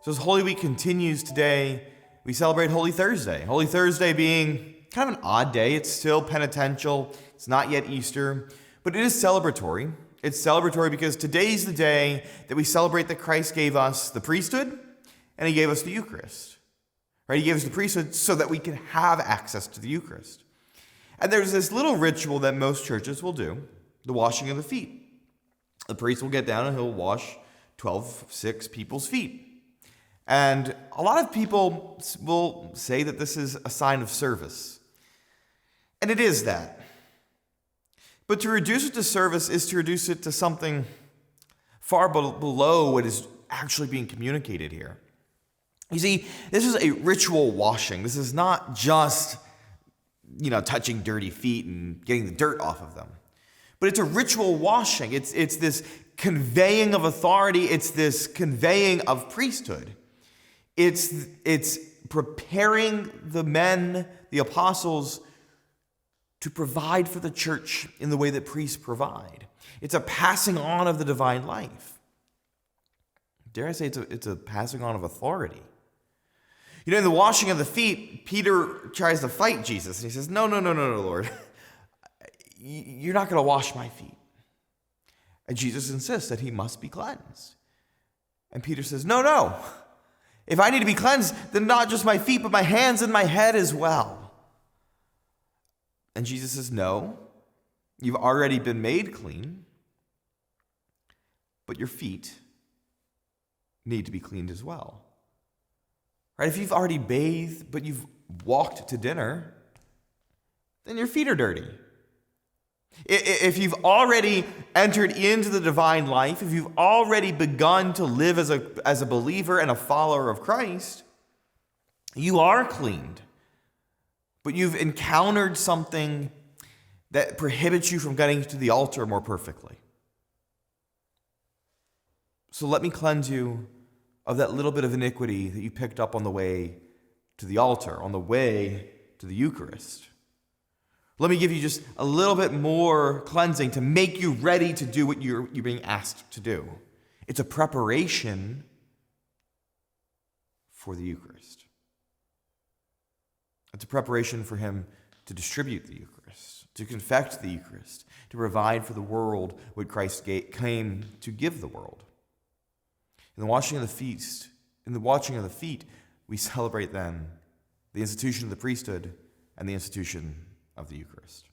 So as Holy Week continues today, we celebrate Holy Thursday. Holy Thursday being kind of an odd day. It's still penitential. It's not yet Easter, but it is celebratory. It's celebratory because today's the day that we celebrate that Christ gave us the priesthood and he gave us the Eucharist. Right? He gave us the priesthood so that we can have access to the Eucharist. And there's this little ritual that most churches will do, the washing of the feet. The priest will get down and he'll wash 6 people's feet. And a lot of people will say that this is a sign of service. And it is that. But to reduce it to service is to reduce it to something far below what is actually being communicated here. You see, this is a ritual washing. This is not just, touching dirty feet and getting the dirt off of them. But it's a ritual washing. It's this conveying of authority. It's this conveying of priesthood. It's preparing the men, the apostles, to provide for the church in the way that priests provide. It's a passing on of the divine life. Dare I say it's a passing on of authority. In the washing of the feet, Peter tries to fight Jesus. And he says, no, Lord. You're not going to wash my feet. And Jesus insists that he must be cleansed. And Peter says, no. If I need to be cleansed, then not just my feet, but my hands and my head as well. And Jesus says, no, you've already been made clean, but your feet need to be cleaned as well. Right? If you've already bathed, but you've walked to dinner, then your feet are dirty. If you've already entered into the divine life, if you've already begun to live as a believer and a follower of Christ, you are cleaned. But you've encountered something that prohibits you from getting to the altar more perfectly. So let me cleanse you of that little bit of iniquity that you picked up on the way to the altar, on the way to the Eucharist. Let me give you just a little bit more cleansing to make you ready to do what you're being asked to do. It's a preparation for the Eucharist. It's a preparation for him to distribute the Eucharist, to confect the Eucharist, to provide for the world what Christ came to give the world. In the washing of the feet, we celebrate then the institution of the priesthood and the institution of the Eucharist.